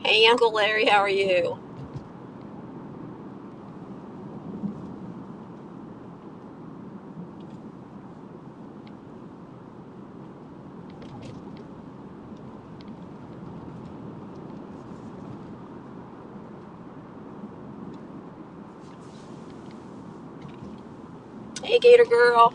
Hey, Uncle Larry, how are you? Hey, Gator Girl.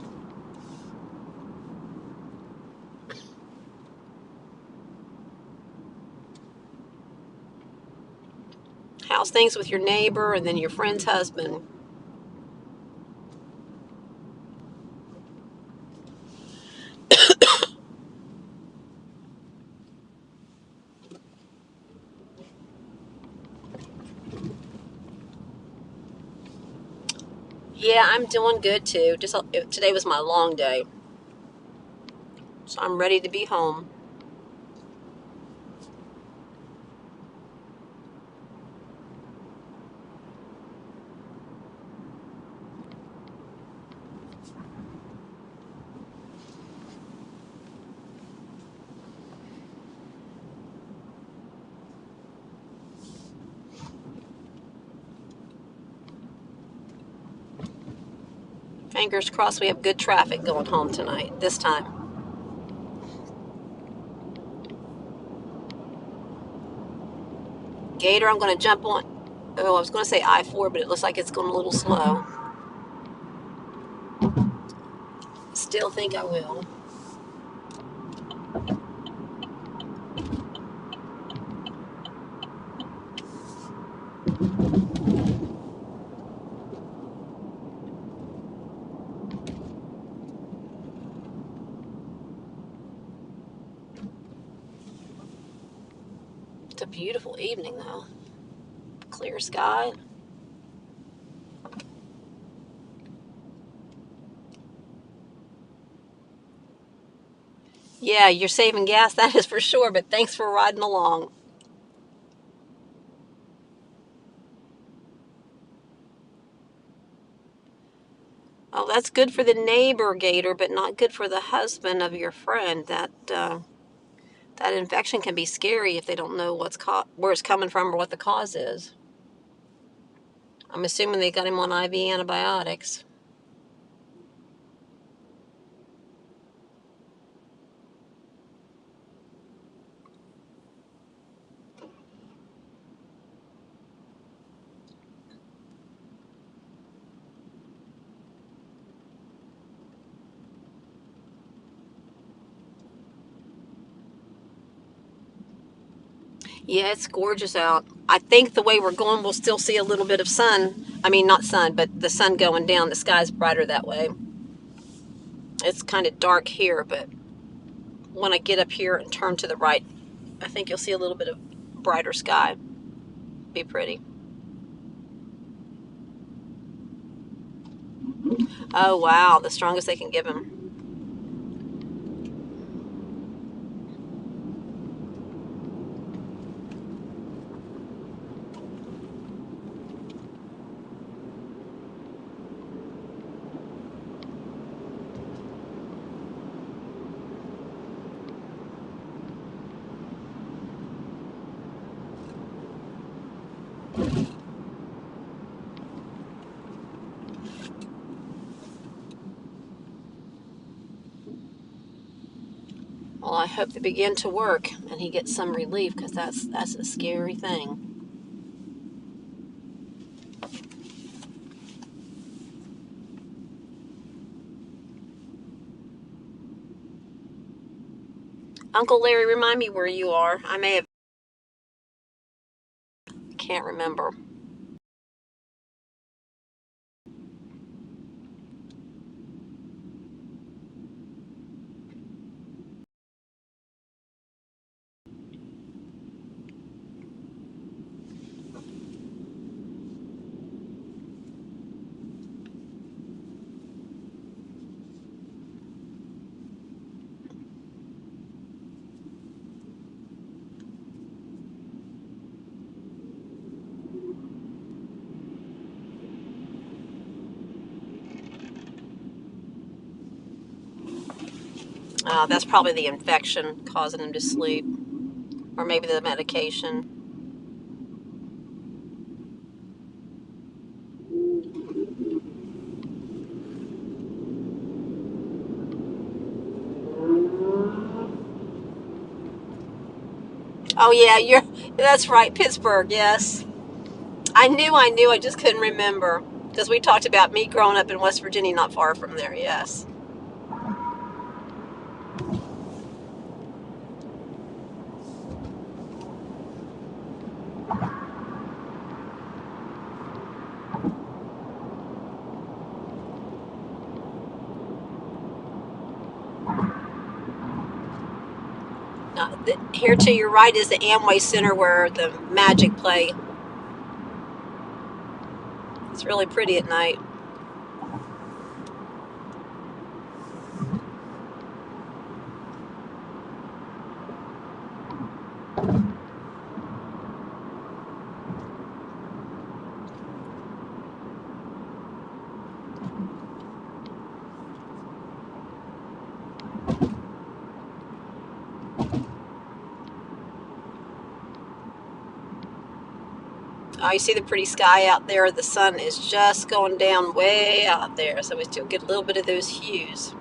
How's things with your neighbor and then your friend's husband? Yeah, I'm doing good too. Just today was my long day, so I'm ready to be home. Fingers crossed we have good traffic going home tonight, this time. Gator, I'm going to jump on. Oh, I was going to say I-4, but it looks like it's going a little slow. Still think I will. It's a beautiful evening, though. Clear sky. Yeah, you're saving gas, that is for sure, but thanks for riding along. Oh, that's good for the neighbor, Gator, but not good for the husband of your friend. That infection can be scary if they don't know where it's coming from or what the cause is. I'm assuming they got him on IV antibiotics. Yeah, it's gorgeous out. I think the way we're going, we'll still see a little bit of sun. I mean, not sun, but the sun going down. The sky's brighter that way. It's kind of dark here, but when I get up here and turn to the right, I think you'll see a little bit of brighter sky. Be pretty. Oh, wow. The strongest they can give him. Well, I hope they begin to work and he gets some relief because that's a scary thing. Uncle Larry, remind me where you are. I may have can't remember. That's probably the infection causing him to sleep, or maybe the medication. Oh yeah, that's right, Pittsburgh. Yes, I knew. I just couldn't remember because we talked about me growing up in West Virginia, not far from there. Yes. Here to your right is the Amway Center where the Magic play. It's really pretty at night. Oh, you see the pretty sky out there? The sun is just going down way out there, so we still get a little bit of those hues.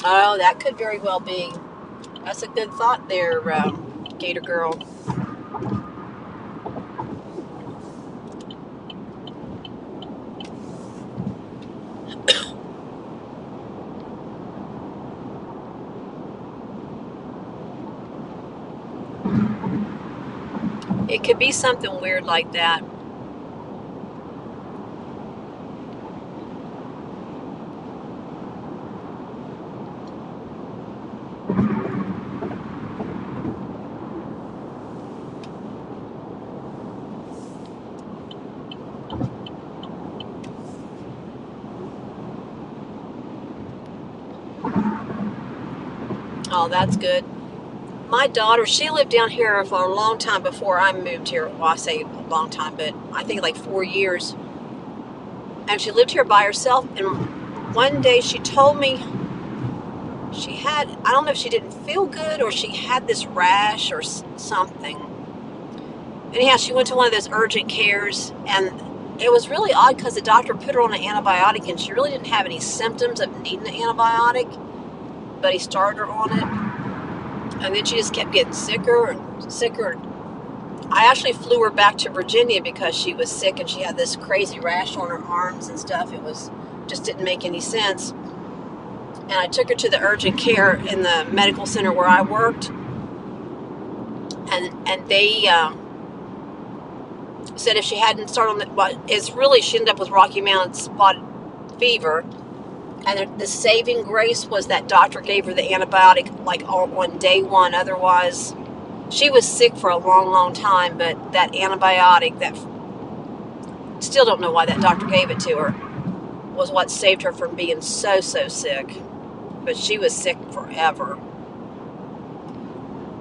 Oh, that could very well be. That's a good thought there, Gator Girl. It could be something weird like that. Oh, that's good. My daughter, she lived down here for a long time before I moved here. Well, I say a long time, but I think like 4 years. And she lived here by herself. And one day she told me she had, I don't know if she didn't feel good or she had this rash or something. Anyhow, she went to one of those urgent cares, and it was really odd because the doctor put her on an antibiotic and she really didn't have any symptoms of needing an antibiotic, but he started her on it. And then she just kept getting sicker and sicker. I actually flew her back to Virginia because she was sick and she had this crazy rash on her arms and stuff. It was just didn't make any sense. And I took her to the urgent care in the medical center where I worked, and they said if she hadn't started on she ended up with Rocky Mountain spotted fever. And the saving grace was that doctor gave her the antibiotic like on day one. Otherwise, she was sick for a long, long time. But that antibiotic, that still don't know why that doctor gave it to her, was what saved her from being so sick. But she was sick forever.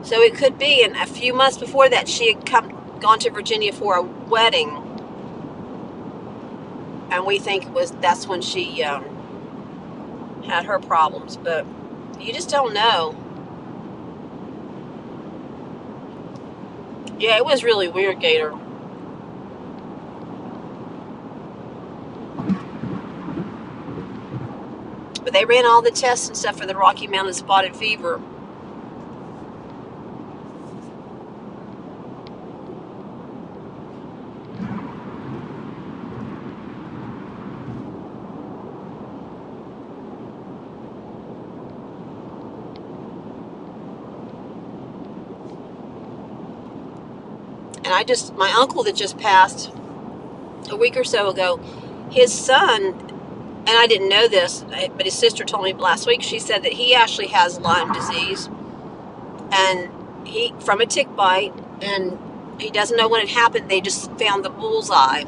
So it could be. And a few months before that, she had gone to Virginia for a wedding, and we think that's when she had her problems. But you just don't know. Yeah, it was really weird, Gator. But they ran all the tests and stuff for the Rocky Mountain spotted fever. And my uncle that just passed a week or so ago, his son, and I didn't know this, but his sister told me last week, she said that he actually has Lyme disease, and he, from a tick bite, and he doesn't know when it happened. They just found the bullseye.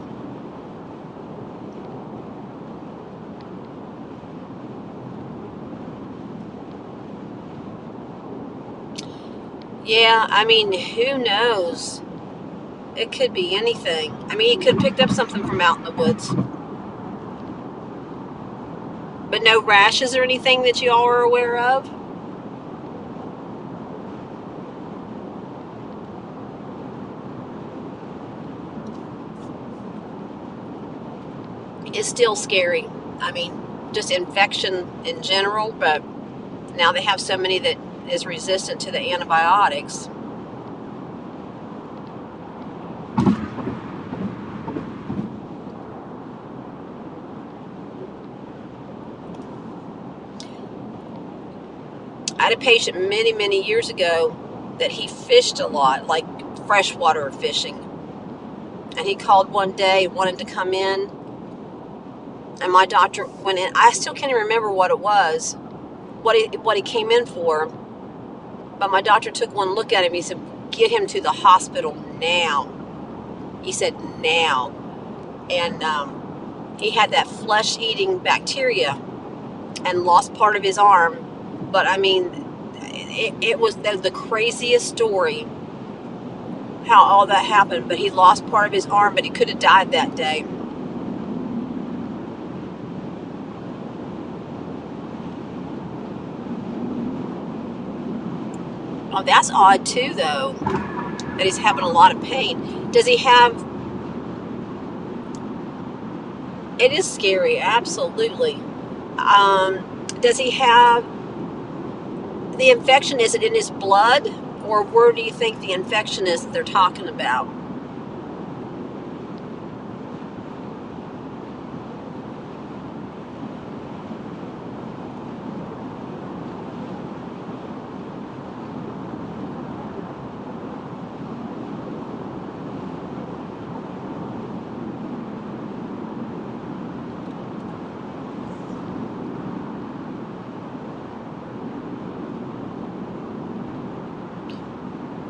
Yeah, I mean, who knows? It could be anything. I mean, he could have picked up something from out in the woods. But no rashes or anything that you all are aware of? It's still scary. I mean, just infection in general, but now they have so many that is resistant to the antibiotics. I had a patient many, many years ago that he fished a lot, like freshwater fishing. And he called one day, wanted to come in, and my doctor went in. I still can't even remember what it was, what he came in for. But my doctor took one look at him. He said, "Get him to the hospital now." He said, "Now." And he had that flesh-eating bacteria and lost part of his arm. But I mean, it was the craziest story how all that happened. But he lost part of his arm, but he could have died that day. Oh, that's odd too, though, that he's having a lot of pain. Does he have... It is scary, absolutely. Does he have the infection? Is it in his blood, or where do you think the infection is that they're talking about?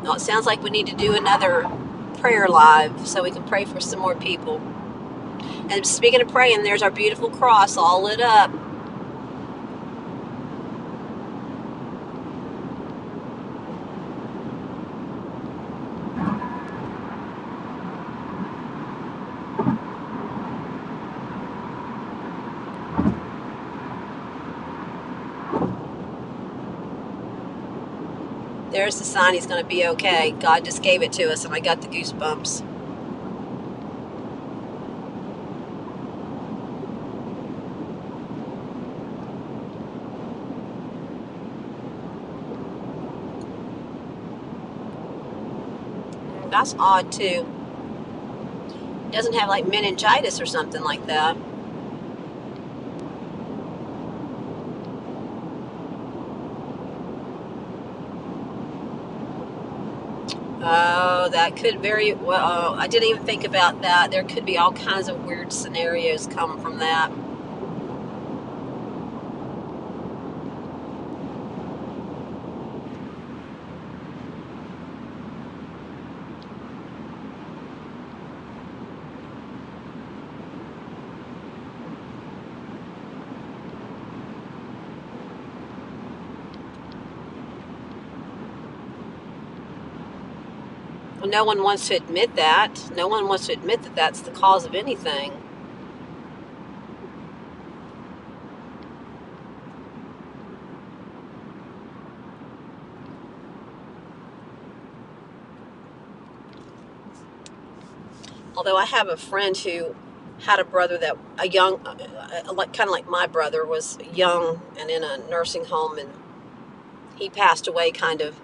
Well, it sounds like we need to do another prayer live so we can pray for some more people. And speaking of praying, there's our beautiful cross all lit up. There's the sign he's going to be okay. God just gave it to us, and I got the goosebumps. That's odd, too. He doesn't have, like, meningitis or something like that. Oh, that could very well. I didn't even think about that. There could be all kinds of weird scenarios come from that. Well, no one wants to admit that. No one wants to admit that that's the cause of anything. Although I have a friend who had a brother that kind of like my brother, was young and in a nursing home, and he passed away kind of.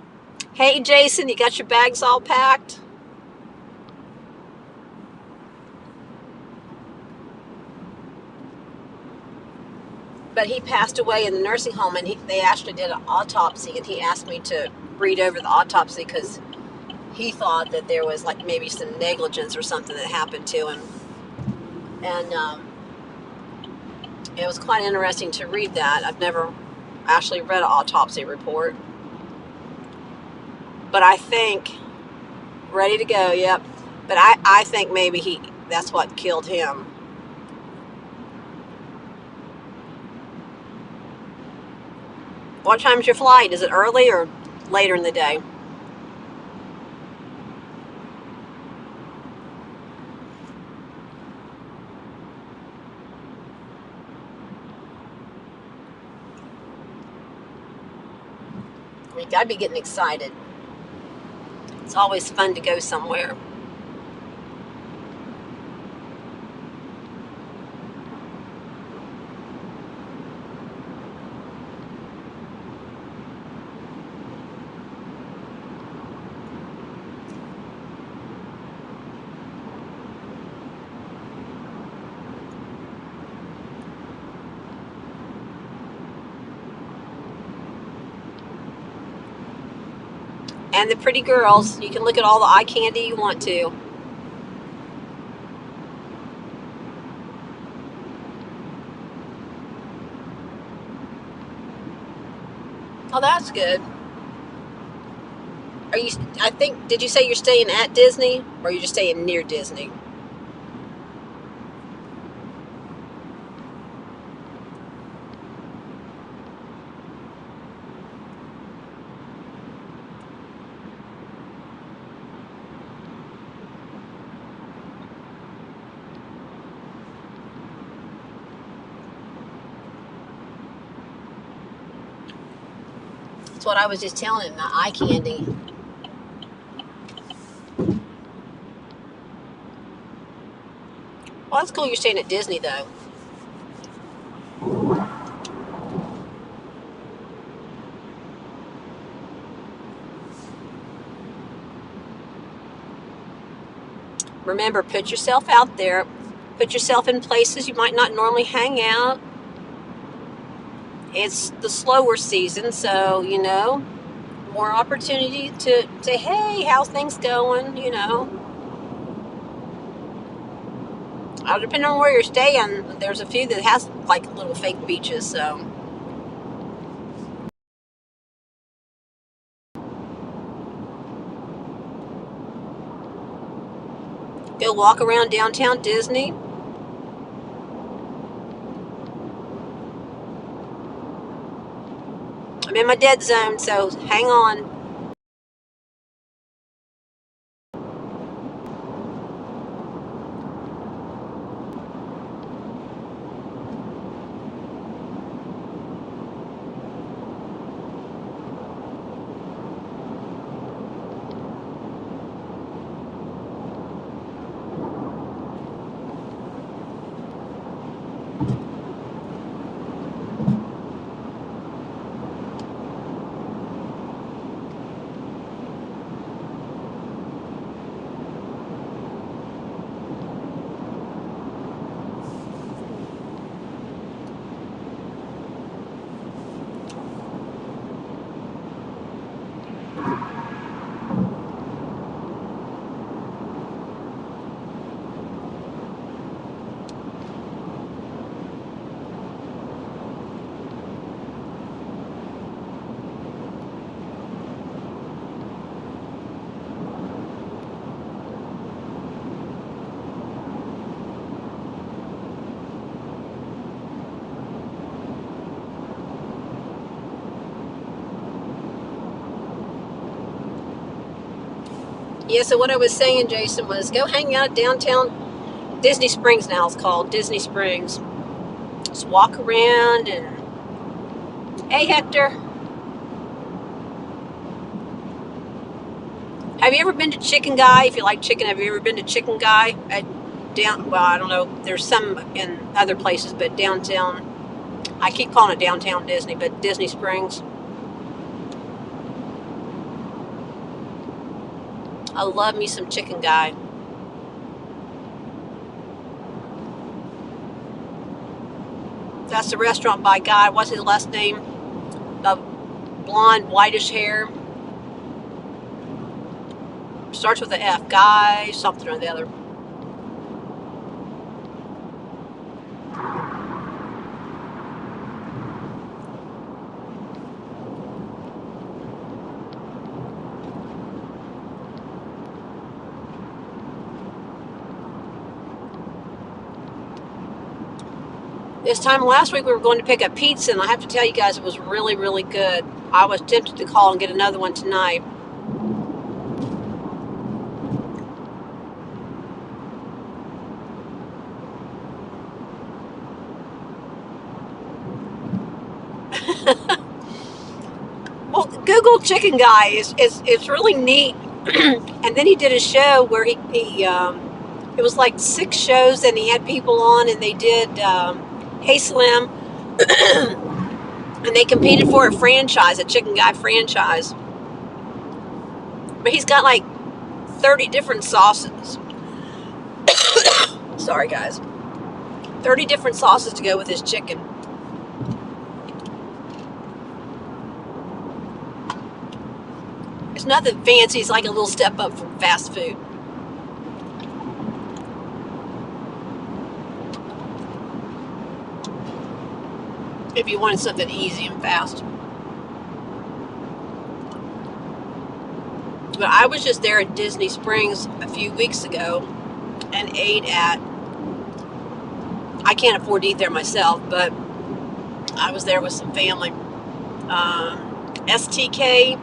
Hey, Jason, you got your bags all packed? But he passed away in the nursing home, and they actually did an autopsy, and he asked me to read over the autopsy because he thought that there was like maybe some negligence or something that happened to him. And it was quite interesting to read that. I've never actually read an autopsy report. But I think, ready to go, yep. But I think maybe that's what killed him. What time's your flight? Is it early or later in the day? You gotta be getting excited. It's always fun to go somewhere. And the pretty girls. You can look at all the eye candy you want to. Oh, that's good. Are you? I think. Did you say you're staying at Disney, or are you just staying near Disney? That's what I was just telling him. The eye candy. Well, that's cool. You're staying at Disney, though. Remember, put yourself out there. Put yourself in places you might not normally hang out. It's the slower season, so more opportunity to say, "Hey, how's things going?" Depending on where you're staying, there's a few that has like little fake beaches. So go walk around downtown Disney. I'm in my dead zone, so hang on. Yeah, so what I was saying, Jason, was go hang out downtown Disney Springs. Now it's called Disney Springs. Just walk around and, hey, Hector, have you ever been to Chicken Guy? If you like chicken, have you ever been to Chicken Guy? Well, I don't know. There's some in other places, but downtown, I keep calling it downtown Disney, but Disney Springs. I love me some Chicken Guy. That's the restaurant by Guy. What's his last name? The blonde, whitish hair. Starts with an F. Guy, something or the other. This time last week we were going to pick up pizza, and I have to tell you guys it was really, really good. I was tempted to call and get another one tonight. Well, Google chicken guy. It's really neat. And then he did a show where he it was like 6 shows, and he had people on, and they did Hey Slim, and they competed for a franchise, a chicken guy franchise. But he's got like 30 different sauces. Sorry, guys. 30 different sauces to go with his chicken. It's nothing fancy. It's like a little step up from fast food. If you wanted something easy and fast. But I was just there at Disney Springs a few weeks ago and ate at, I can't afford to eat there myself, but I was there with some family. STK,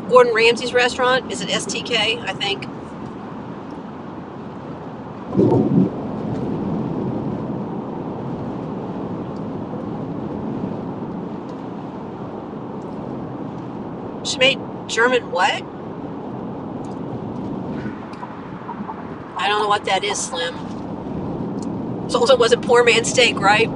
Gordon Ramsay's restaurant. Is it STK? I think. She made German what? I don't know what that is, Slim. So it wasn't poor man's steak, right?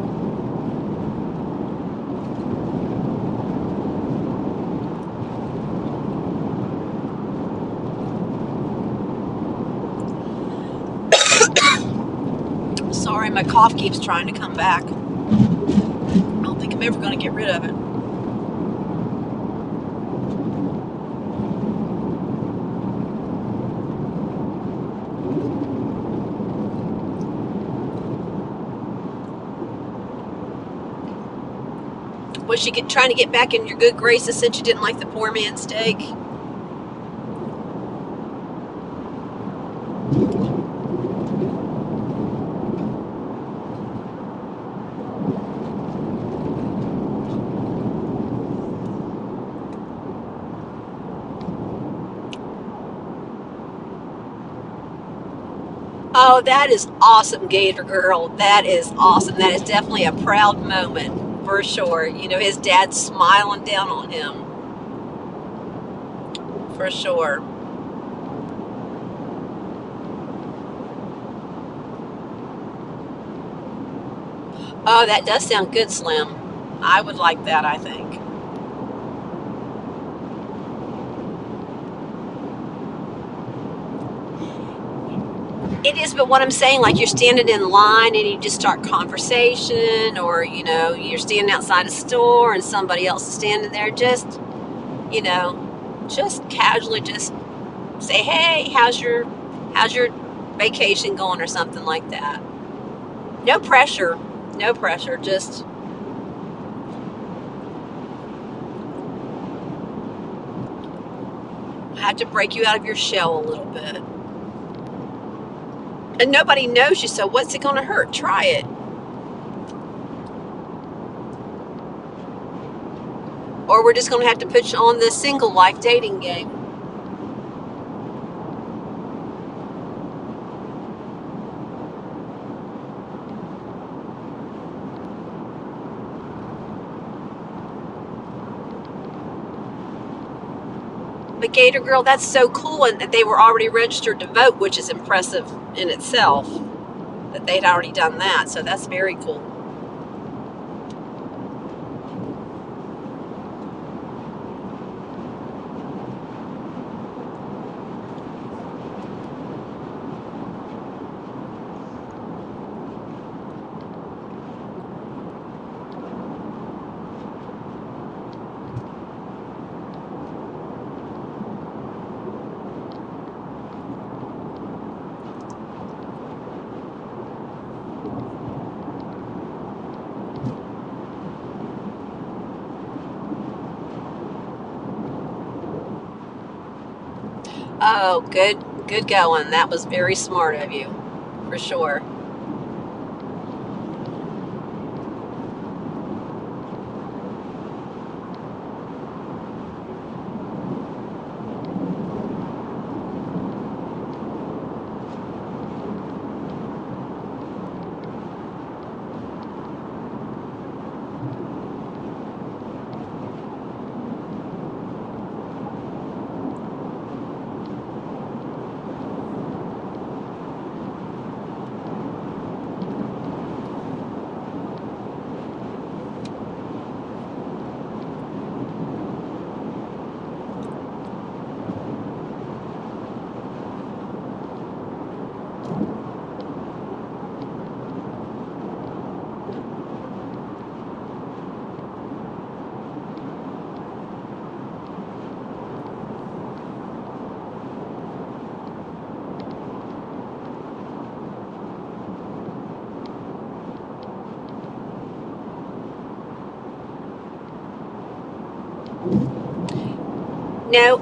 Sorry, my cough keeps trying to come back. I don't think I'm ever going to get rid of it. Was she trying to get back in your good graces since you didn't like the poor man's steak? Oh, that is awesome, Gator Girl. That is awesome. That is definitely a proud moment, for sure. You know, his dad's smiling down on him. For sure. Oh, that does sound good, Slim. I would like that, I think. It is, but what I'm saying, like you're standing in line and you just start conversation, or, you know, you're standing outside a store and somebody else is standing there, just, you know, just casually just say, hey, how's your vacation going, or something like that. No pressure. No pressure. Just had to break you out of your shell a little bit. And nobody knows you, so what's it going to hurt? Try it. Or we're just going to have to put you on the single life dating game. But Gator Girl, that's so cool, and they were already registered to vote, which is impressive in itself, that they'd already done that, so that's very cool. Oh, good going. That was very smart of you, for sure. No,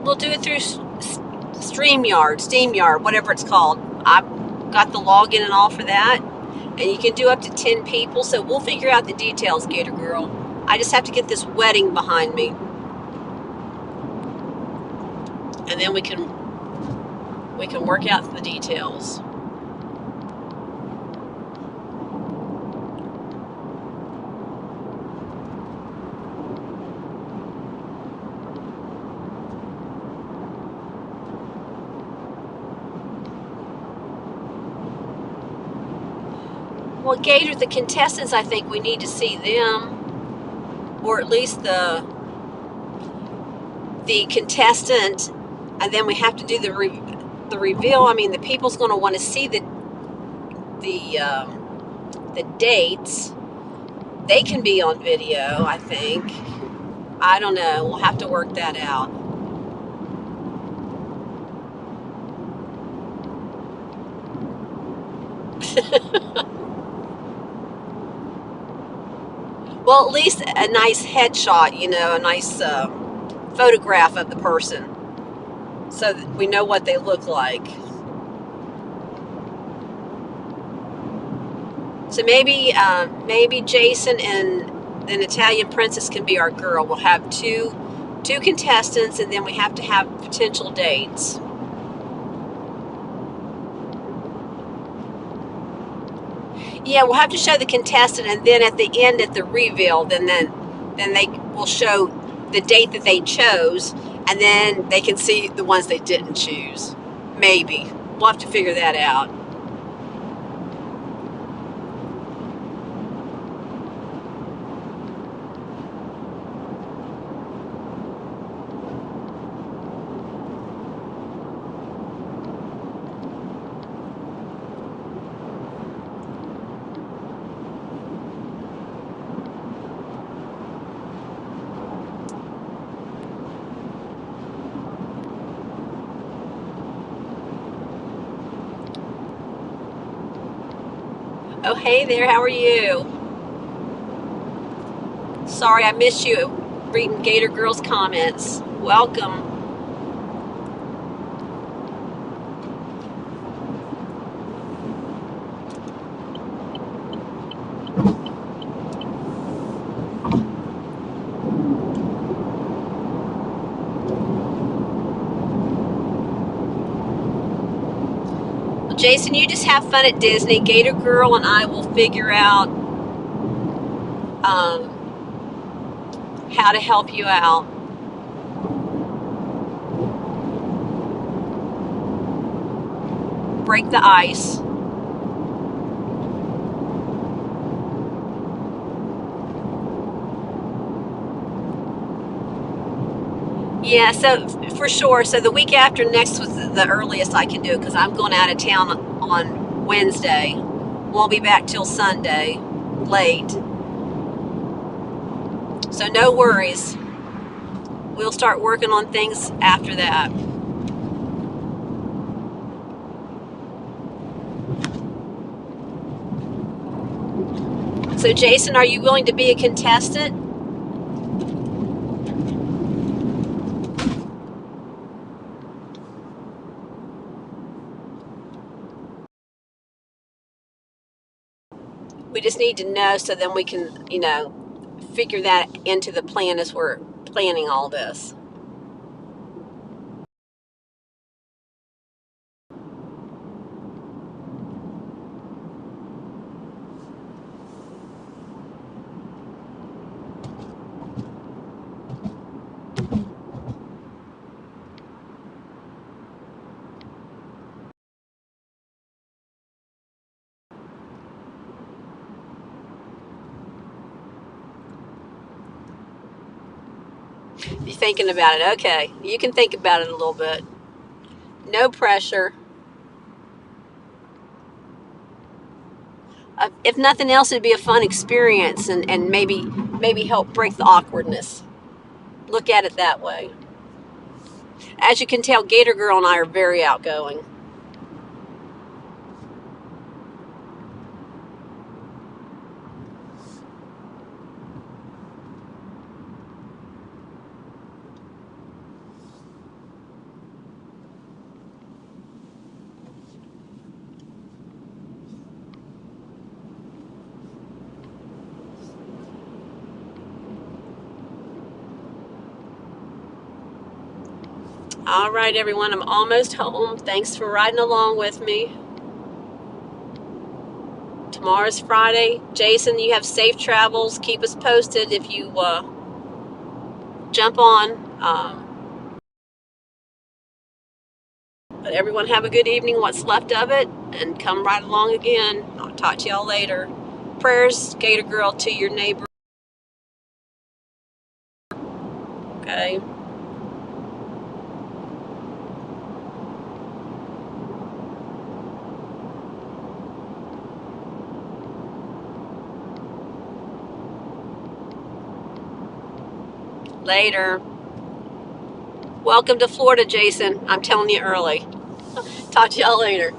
we'll do it through StreamYard, whatever it's called. I've got the login and all for that, and you can do up to 10 people. So we'll figure out the details, Gator Girl. I just have to get this wedding behind me, and then we can work out the details. Well, Gator, the contestants, I think we need to see them, or at least the contestant, and then we have to do the reveal. I mean, the people's going to want to see the dates. They can be on video, I think. I don't know. We'll have to work that out. Well, at least a nice headshot, a nice photograph of the person, so that we know what they look like. So maybe Jason and an Italian princess can be our girl. We'll have two contestants, and then we have to have potential dates. Yeah, we'll have to show the contestant, and then at the end, at the reveal, then they will show the date that they chose, and then they can see the ones they didn't choose. Maybe. We'll have to figure that out. Oh, hey there, how are you? Sorry I missed you reading Gator Girl's comments. Welcome. Well, Jason, you just have fun at Disney. Gator Girl and I will figure out how to help you out. Break the ice. Yeah, so for sure. So the week after next was the earliest I can do it, because I'm going out of town on Wednesday. Won't be back till Sunday, late. So no worries. We'll start working on things after that. So Jason, are you willing to be a contestant? We just need to know, so then we can, figure that into the plan as we're planning all this. You're thinking about it. Okay. You can think about it a little bit. No pressure. If nothing else, it'd be a fun experience, and maybe help break the awkwardness. Look at it that way. As you can tell, Gator Girl and I are very outgoing. All right, everyone, I'm almost home. Thanks for riding along with me. Tomorrow's Friday. Jason, you have safe travels. Keep us posted if you jump on. But everyone have a good evening, what's left of it, and come right along again. I'll talk to y'all later. Prayers, Gator Girl, to your neighbor. Okay. Later. Welcome to Florida, Jason. I'm telling you early. Talk to y'all later.